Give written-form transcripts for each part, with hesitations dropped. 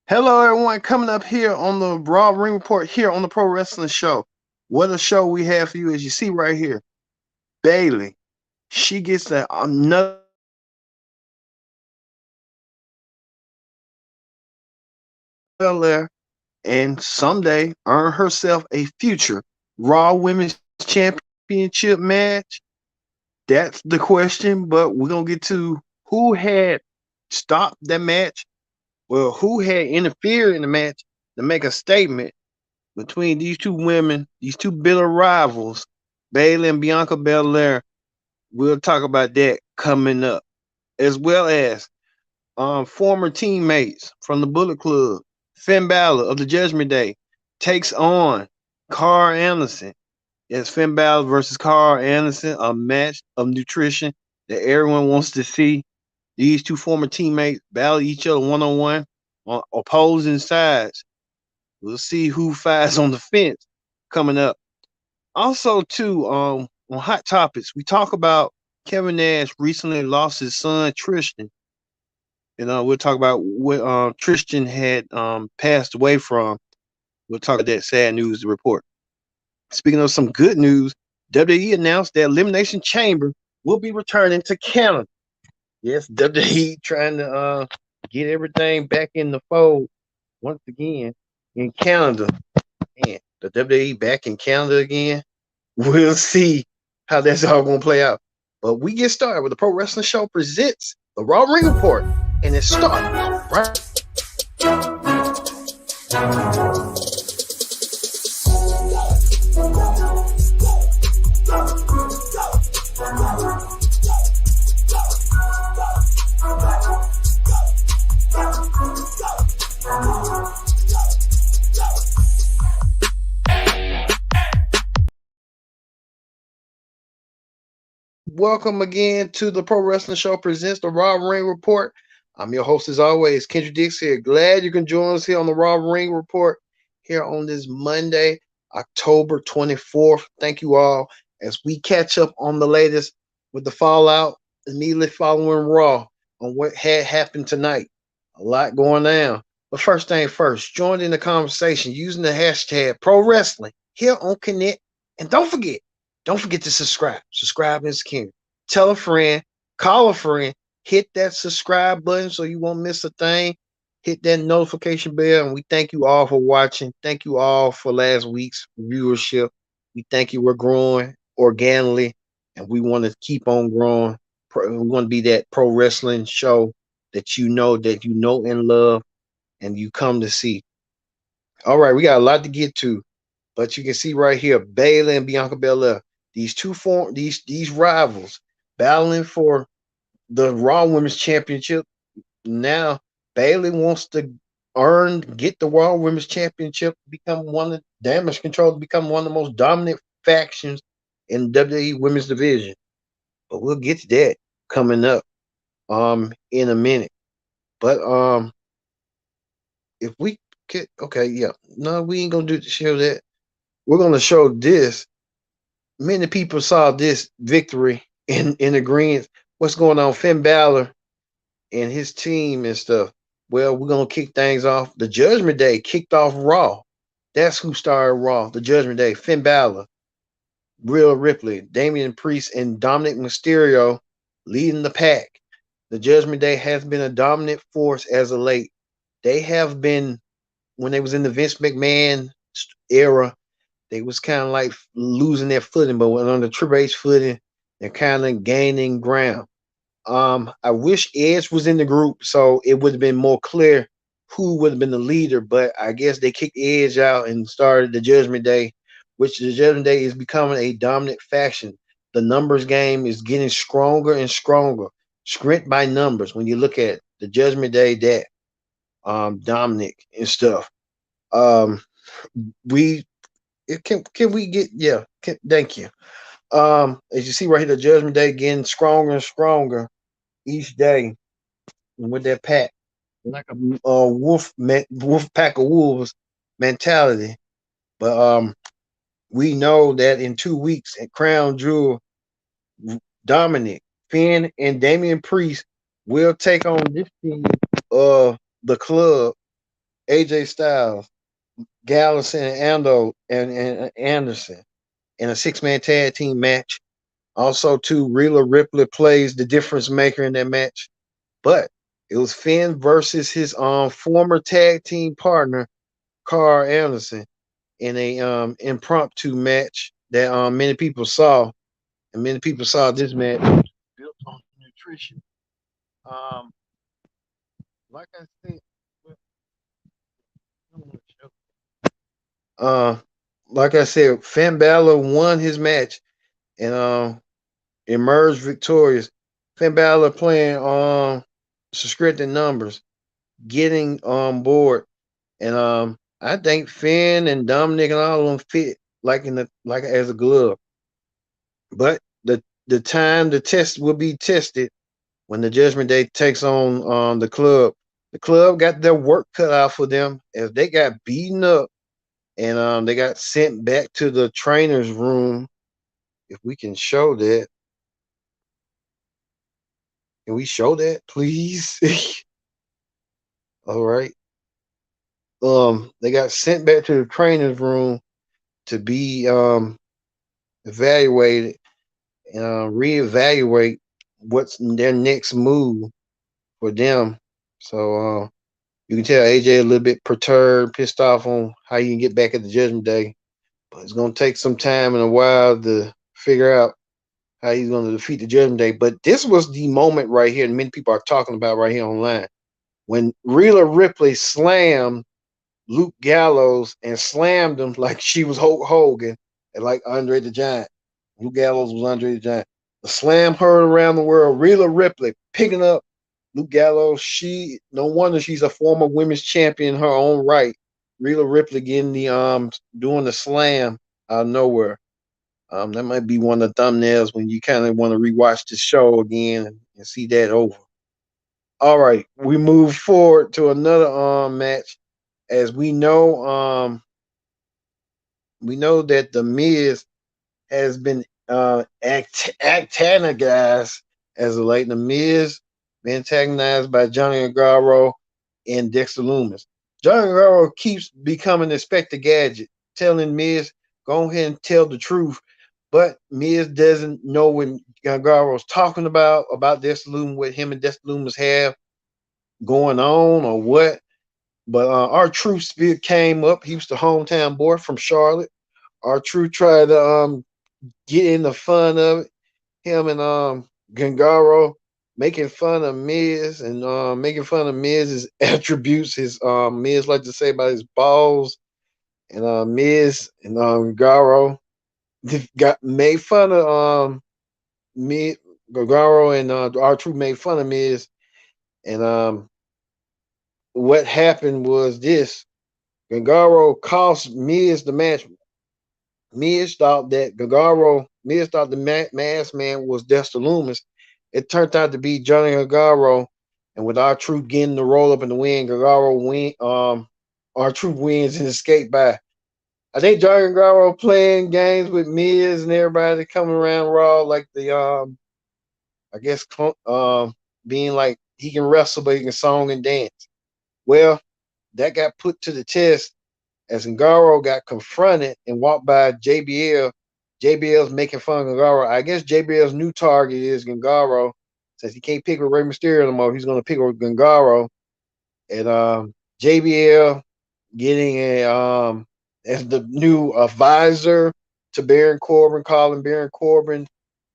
Hello, everyone. Coming up here on the Raw Ring Report here on the Pro Wrestling Show. What a show we have for you, as you see right here. Bayley, she gets another Belair and someday earn herself a future Raw Women's Championship match. That's the question, but we're gonna get to who had stopped that match. Well, who had interfered in the match to make a statement between these two women, these two bitter rivals, Bayley and Bianca Belair. We'll talk about that coming up, as well as former teammates from the Bullet Club. Finn Balor of the Judgment Day takes on Carl Anderson. It's Finn Balor versus Carl Anderson, a match of nutrition that everyone wants to see. These two former teammates battle each other one on opposing sides. We'll see who fights on the fence coming up. Also, too, on Hot Topics, we talk about Kevin Nash recently lost his son Tristan. We'll talk about what Tristan had passed away from. We'll talk about that sad news report. Speaking of some good news, WWE announced that Elimination Chamber will be returning to Canada. Yes, WWE trying to get everything back in the fold once again in Canada. Man, the WWE back in Canada again. We'll see how that's all going to play out. But we get started with the Pro Wrestling Show presents the Raw Ring Report, and it starts right. Welcome again to the Pro Wrestling Show presents the Raw Ring Report. I'm your host as always, Kendrick Dix here. Glad you can join us here on the Raw Ring Report here on this Monday, October 24th. Thank you all as we catch up on the latest with the fallout immediately following Raw on what had happened tonight. A lot going down. But first thing first, join in the conversation using the hashtag Pro Wrestling here on Connect. And don't forget to subscribe. Subscribe is king. Tell a friend, call a friend, hit that subscribe button so you won't miss a thing. Hit that notification bell, and we thank you all for watching. Thank you all for last week's viewership. We thank you. We're growing organically, and we want to keep on growing. We want to be that pro wrestling show that you know and love, and you come to see. All right, we got a lot to get to, but you can see right here, Bayley and Bianca Belair. These rivals battling for the Raw Women's Championship. Now Bayley wants to get the Raw Women's Championship, become one of Damage Control, to become one of the most dominant factions in WWE Women's Division. But we'll get to that coming up in a minute. But if we could, okay, yeah, no, we ain't gonna show that. We're gonna show this. Many people saw this victory in agreement. What's going on, Finn Balor and his team and stuff. Well, we're gonna kick things off. The Judgment Day kicked off Raw. That's who started Raw. The Judgment Day. Finn Balor, Rhea Ripley, Damian Priest, and Dominic Mysterio leading the pack. The Judgment Day has been a dominant force as of late. They have been, when they was in the Vince McMahon era, they was kind of like losing their footing, but when on the Triple H footing, they're kind of gaining ground. I wish Edge was in the group so it would have been more clear who would have been the leader, but I guess they kicked Edge out and started the Judgment Day, which the Judgment Day is becoming a dominant faction. The numbers game is getting stronger and stronger, strength by numbers. When you look at the Judgment Day, that Dominic and stuff. Um, we can we get thank you. As you see right here, the Judgment Day getting stronger and stronger each day with that pack, like a wolf pack of wolves mentality. But we know that in 2 weeks at Crown Jewel, Dominic, Finn, and Damian Priest will take on this team of the club. AJ Styles, Gallison, and Ando and Anderson in a 6-man tag team match. Also, too, Rhea Ripley plays the difference maker in that match. But it was Finn versus his former tag team partner, Carl Anderson, in a impromptu match that many people saw. And many people saw this match built on nutrition. Um, like I said, uh, like I said, Finn Balor won his match and emerged victorious. Finn Balor playing scripted numbers, getting on board, and I think Finn and Dominic and all of them fit like as a glove. But the time the test will be tested when the Judgment Day takes on the club. The club got their work cut out for them as they got beaten up and they got sent back to the trainer's room. If we can show that, can we show that, please? All right. They got sent back to the trainer's room to be evaluated and reevaluate what's their next move for them. So you can tell AJ a little bit perturbed, pissed off on how you can get back at the Judgment Day. But it's going to take some time and a while to figure out how he's going to defeat the Judgment Day. But this was the moment right here, and many people are talking about right here online, when Rhea Ripley slammed Luke Gallows and slammed him like she was Hulk Hogan and like Andre the Giant. Luke Gallows was Andre the Giant. The slam heard around the world. Rhea Ripley picking up Luke Gallows. No wonder she's a former women's champion in her own right. Rhea Ripley getting the doing the slam out of nowhere. That might be one of the thumbnails when you kind of want to rewatch the show again and see that over. All right, we move forward to another match. As we know that the Miz has been antagonized as of late. The Miz been antagonized by Johnny Gargano and Dexter Lumis. Johnny Gargano keeps becoming Inspector Gadget, telling Miz, go ahead and tell the truth. But Miz doesn't know what Gargaro's talking about Dexter Lumis, what him and Dexter Lumis have going on or what. But R-Truth still came up. He was the hometown boy from Charlotte. R-Truth tried to get in the fun of it. Him and Gangaro making fun of Miz and making fun of Miz's attributes. His Miz like to say about his balls, and Miz and Gangaro got made fun of Miz. Gangaro and R-Truth made fun of Miz, and what happened was this: Gangaro cost Miz the match. Miz thought the masked man was Dexter Lumis. It turned out to be Johnny Gargano, and with R-Truth getting the roll up in the win, R-Truth wins and escape by. I think Johnny Gargano playing games with Miz and everybody coming around Raw like I guess being like he can wrestle but he can song and dance. Well, that got put to the test as Gangaro got confronted and walked by JBL. JBL's making fun of Gangaro. I guess JBL's new target is Gangaro. Since he can't pick with Rey Mysterio no more, he's going to pick with Gangaro. And JBL getting as the new advisor to Baron Corbin, calling Baron Corbin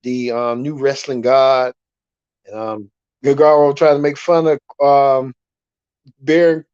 the new wrestling god. And Gangaro trying to make fun of Baron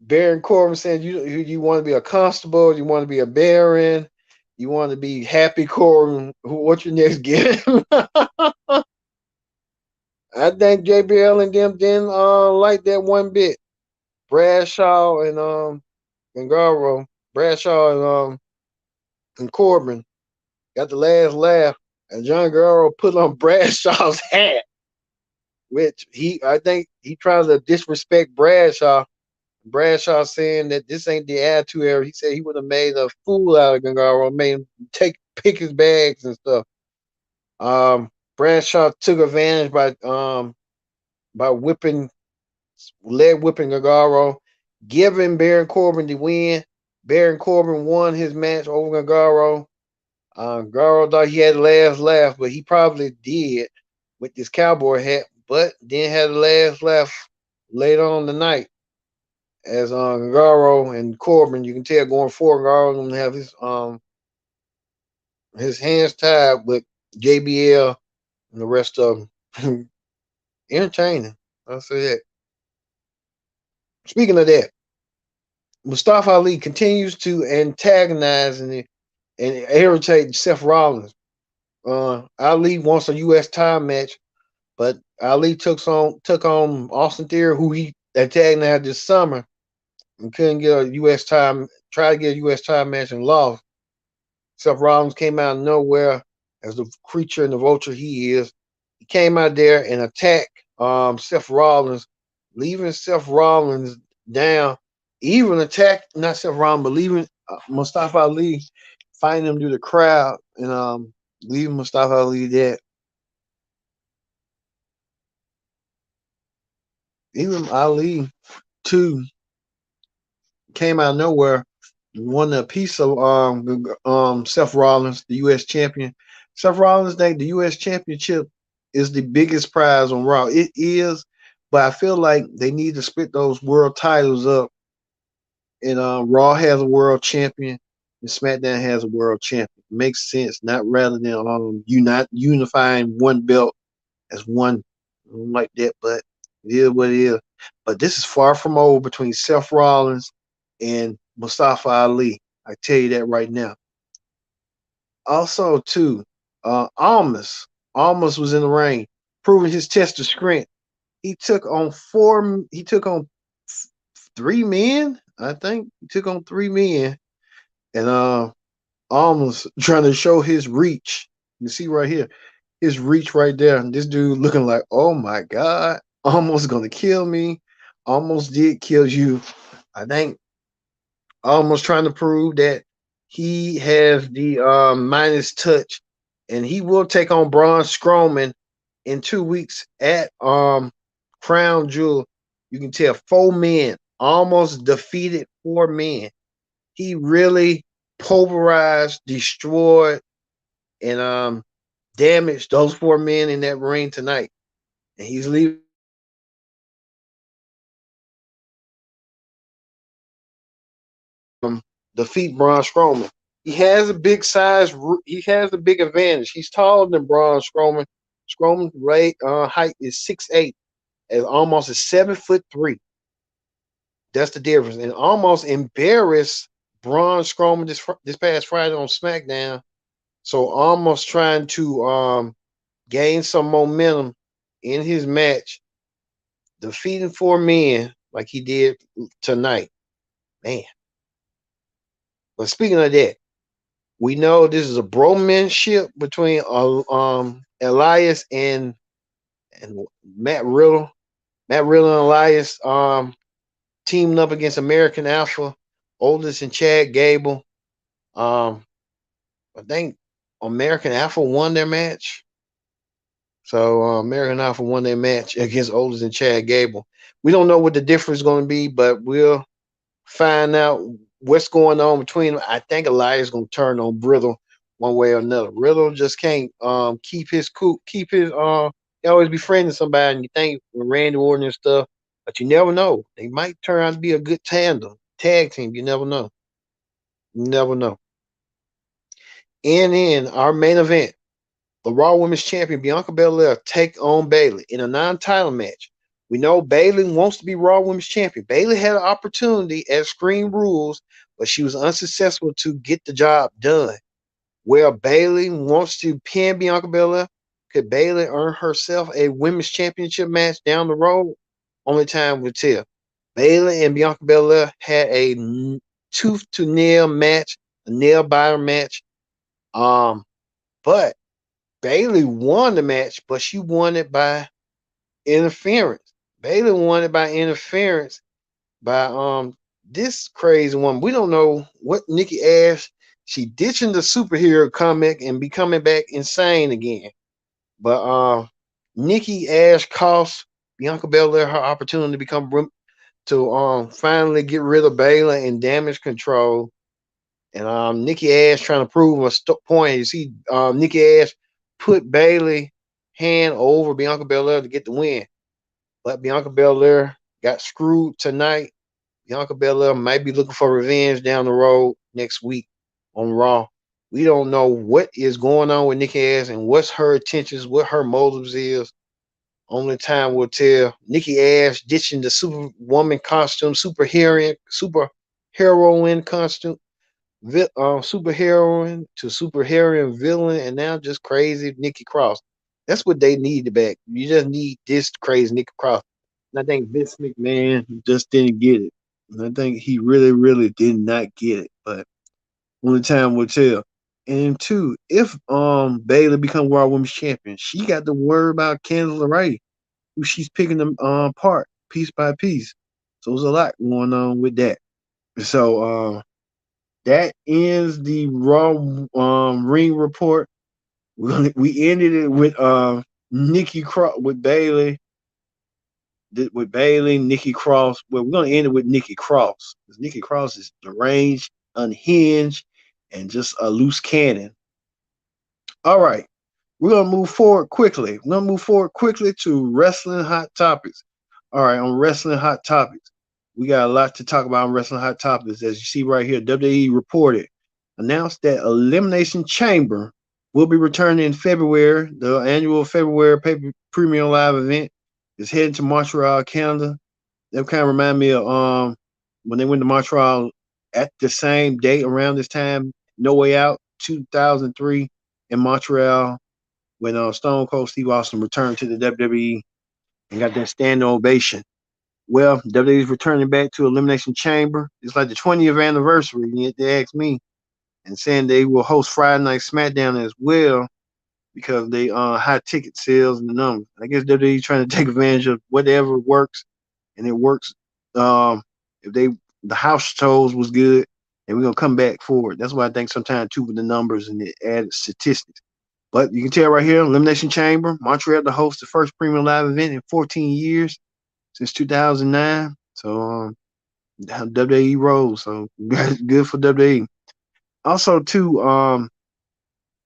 Baron Corbin saying you want to be a constable, you want to be a baron, you want to be Happy Corbin. What's your next gift? I think JBL and them didn't like that one bit. Bradshaw and Gangaro, Bradshaw and Corbin got the last laugh, and John Gangaro put on Bradshaw's hat, which I think he tried to disrespect Bradshaw. Bradshaw saying that this ain't the attitude era. He said he would have made a fool out of Gangaro, made him pick his bags and stuff. Bradshaw took advantage by leg whipping Gangaro giving Baron Corbin the win. Baron Corbin won his match over Gargano. Gargano thought he had the last laugh, but he probably did with this cowboy hat, but then had the last laugh later on the night. As Gargano and Corbin, you can tell going forward, Gargano gonna have his hands tied with JBL and the rest of them. Entertaining, I'll say that. Speaking of that, Mustafa Ali continues to antagonize and irritate Seth Rollins. Ali wants a U.S. time match, but Ali took on Austin Theory, who he antagonized this summer, and couldn't get a U.S. time. Tried to get a U.S. time match and lost. Seth Rollins came out of nowhere as the creature and the vulture he is. He came out there and attacked Seth Rollins, leaving Seth Rollins down. Even attacked not Seth Rollins, but leaving Mustafa Ali, fighting him through the crowd and leaving Mustafa Ali there. Even Ali too came out of nowhere, won a piece of Seth Rollins, the U.S. champion. Seth Rollins think the U.S. championship is the biggest prize on Raw. It is, but I feel like they need to split those world titles up. And Raw has a world champion, and SmackDown has a world champion. It makes sense, not rather than unifying one belt as one. I don't like that, but it is what it is. But this is far from over between Seth Rollins and Mustafa Ali. I tell you that right now. Also, too, Almas. Almas was in the ring, proving his test of strength. He took on four. He took on three men. I think he took on three men, and Almas trying to show his reach. You see right here, his reach right there. And this dude looking like, oh my god, almost gonna kill me. Almost did kill you. I think almost trying to prove that he has the minus touch, and he will take on Braun Strowman in 2 weeks at Crown Jewel. You can tell four men almost defeated four men. He really pulverized, destroyed, and damaged those four men in that ring tonight. And he's leaving defeat Braun Strowman. He has a big size. He has a big advantage. He's taller than Braun Strowman. Strowman's height is 6'8", and almost is 7'3". That's the difference. And almost embarrassed Braun Strowman this past Friday on SmackDown. So almost trying to gain some momentum in his match, defeating four men like he did tonight. Man. But speaking of that, we know this is a bromanship between Elias and Matt Riddle. Matt Riddle and Elias teaming up against American Alpha, Oldest and Chad Gable. I think American Alpha won their match. So American Alpha won their match against Oldest and Chad Gable. We don't know what the difference is going to be, but we'll find out what's going on between them. I think Elias is going to turn on Riddle one way or another. Riddle just can't keep his cool, keep his he always befriending somebody, and you think with Randy Orton and stuff, but you never know. They might turn out to be a good tag team. You never know. You never know. And in our main event, the Raw Women's Champion Bianca Belair take on Bayley in a non-title match. We know Bayley wants to be Raw Women's Champion. Bayley had an opportunity at Extreme Rules, but she was unsuccessful to get the job done. Where Bayley wants to pin Bianca Belair, could Bayley earn herself a Women's Championship match down the road? Only time will tell. Bayley and Bianca Belair had a tooth to nail match, a nail biter match. But Bayley won the match, but she won it by interference. Bayley won it by interference by this crazy woman. We don't know what Nikki Ash. She ditching the superhero comic and be coming back insane again. But Nikki Ash cost Bianca Belair her opportunity to become to finally get rid of Bayley and Damage Control. And Nikki Ash trying to prove a point. You see, Nikki Ash put Bayley hand over Bianca Belair to get the win, but Bianca Belair got screwed tonight. Bianca Belair might be looking for revenge down the road next week on Raw. We don't know what is going on with Nikki Ash and what's her intentions, what her motives is. Only time will tell. Nikki Ash ditching the Superwoman costume, superheroine costume, superheroine to superheroine villain, and now just crazy Nikki Cross. That's what they need back. You just need this crazy Nikki Cross. And I think Vince McMahon just didn't get it. And I think he really, really did not get it. But only time will tell. And two, if Bayley become World Women's Champion, she got to worry about Candice LeRae, who she's picking them apart piece by piece. So there's a lot going on with that. So that ends the Raw ring report. We ended it with Nikki Cross with Bayley. With Bayley, Nikki Cross. Well, we're gonna end it with Nikki Cross. Because Nikki Cross is deranged, unhinged, and just a loose cannon. All right. We're gonna move forward quickly. We're gonna move forward quickly to wrestling hot topics. All right, on wrestling hot topics, we got a lot to talk about on wrestling hot topics. As you see right here, WWE reported announced that Elimination Chamber will be returning in February. The annual February premium live event is heading to Montreal, Canada. That kind of remind me of when they went to Montreal at the same date around this time. No Way Out 2003 in Montreal when Stone Cold Steve Austin returned to the WWE and got that standing ovation. Well, WWE is returning back to Elimination Chamber. It's like the 20th anniversary, yet they asked me, and saying they will host Friday Night SmackDown as well because they high ticket sales and the numbers. I guess WWE trying to take advantage of whatever works, and it works. If the house shows was good, and we're gonna come back forward. That's why I think sometimes too with the numbers and the added statistics. But you can tell right here, Elimination Chamber, Montreal to host the first premium live event in 14 years since 2009. So WWE rolls. So good for WWE. Also, too,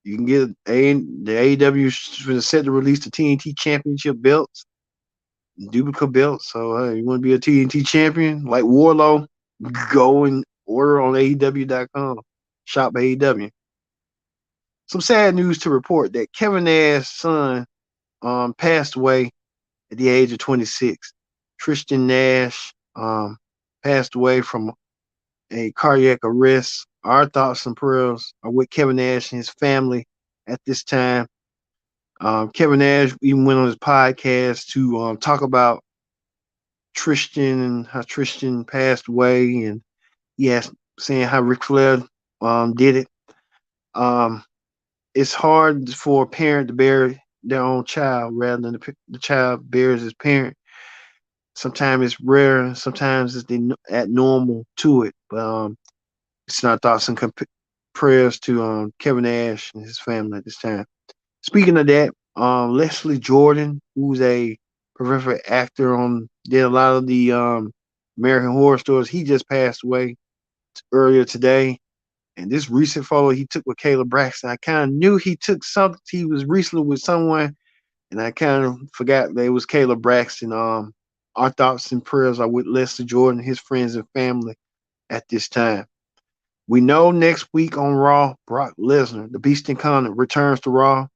you can get the AEW set to release the TNT Championship belts, duplicate belts. So you want to be a TNT champion like Warlow? Go and order on AEW.com. Shop AEW. Some sad news to report that Kevin Nash's son passed away at the age of 26. Tristan Nash passed away from a cardiac arrest. Our thoughts and prayers are with Kevin Nash and his family at this time. Kevin Nash even went on his podcast to talk about Tristan and how Tristan passed away, and he asked, saying how Ric Flair did it. It's hard for a parent to bury their own child rather than the child buries his parent. Sometimes it's rare, sometimes it's at normal to it. But it's not thoughts and prayers to Kevin Nash and his family at this time. Speaking of that, Leslie Jordan, who's a prolific actor did a lot of the American Horror Stories, he just passed away earlier today. And this recent photo he took with Kayla Braxton, I kind of knew he took something. He was recently with someone, and I kind of forgot that it was Kayla Braxton. Our thoughts and prayers are with Leslie Jordan, his friends and family at this time. We know next week on Raw, Brock Lesnar, the Beast Incarnate, returns to Raw.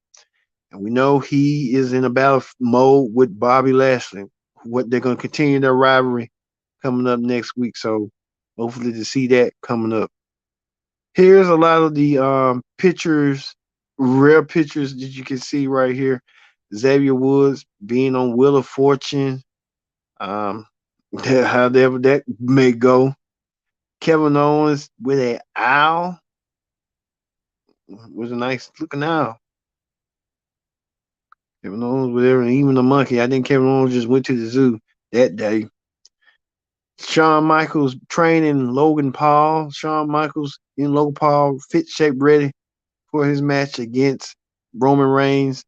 And we know he is in a battle mode with Bobby Lashley. What they're going to continue their rivalry coming up next week. So hopefully to see that coming up. Here's a lot of the pictures, rare pictures that you can see right here. Xavier Woods being on Wheel of Fortune. However that may go. Kevin Owens with an owl. Was a nice looking owl. Kevin Owens with even a monkey. I think Kevin Owens just went to the zoo that day. Shawn Michaels training Logan Paul. Shawn Michaels in Logan Paul fit shape ready for his match against Roman Reigns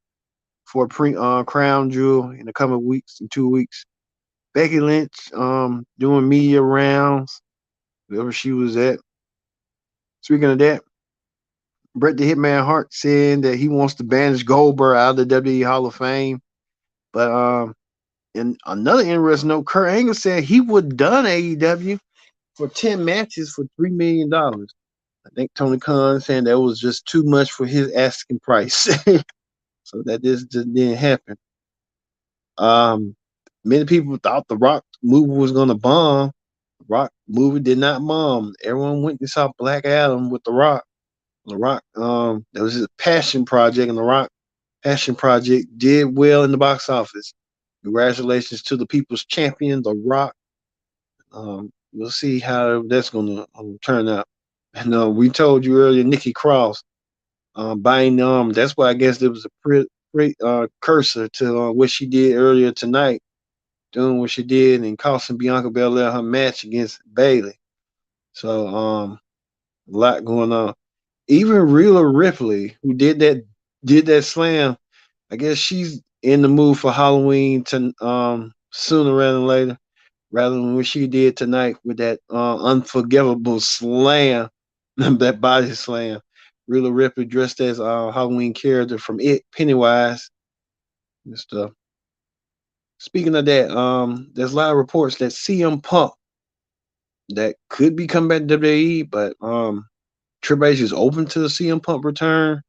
for a crown jewel in the coming weeks, in 2 weeks. Becky Lynch doing media rounds, wherever she was at. Speaking of that, Bret the Hitman Hart saying that he wants to banish Goldberg out of the WWE Hall of Fame. But in another interesting note, Kurt Angle said he would have done AEW for 10 matches for $3 million. I think Tony Khan saying that was just too much for his asking price. So that this just didn't happen. Many people thought the Rock movie was gonna bomb. The Rock movie did not bomb. Everyone went and saw Black Adam with the Rock. The Rock, that was his passion project, and the Rock passion project did well in the box office. Congratulations to the people's champion, The Rock. We'll see how that's going to turn out. And we told you earlier, Nikki Cross buying that's why I guess there was a cursor to what she did earlier tonight, doing what she did and costing Bianca Belair her match against Bayley. So a lot going on. Even Rhea Ripley, who did that slam, I guess she's in the mood for Halloween to sooner rather than later, rather than what she did tonight with that unforgivable slam, that body slam. Rhea Ripley dressed as a Halloween character from It, Pennywise and stuff. Speaking of that, there's a lot of reports that CM Punk that could be coming back to WWE, but Triple H is open to the CM Punk return.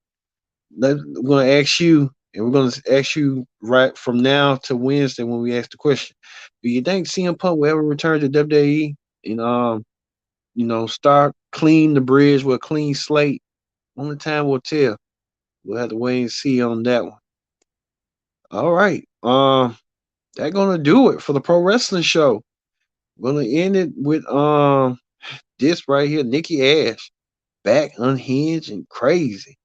We're going to ask you, and we're going to ask you right from now to Wednesday when we ask the question. Do you think CM Punk will ever return to WWE and start clean the bridge with a clean slate? Only time will tell. We'll have to wait and see on that one. All right. That's gonna do it for the pro wrestling show. We're gonna end it with this right here, Nikki Ash, back unhinged and crazy.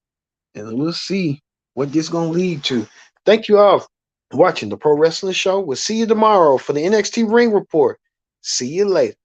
And we'll see what this gonna lead to. Thank you all for watching the Pro Wrestling Show. We'll see you tomorrow for the NXT Ring Report. See you later.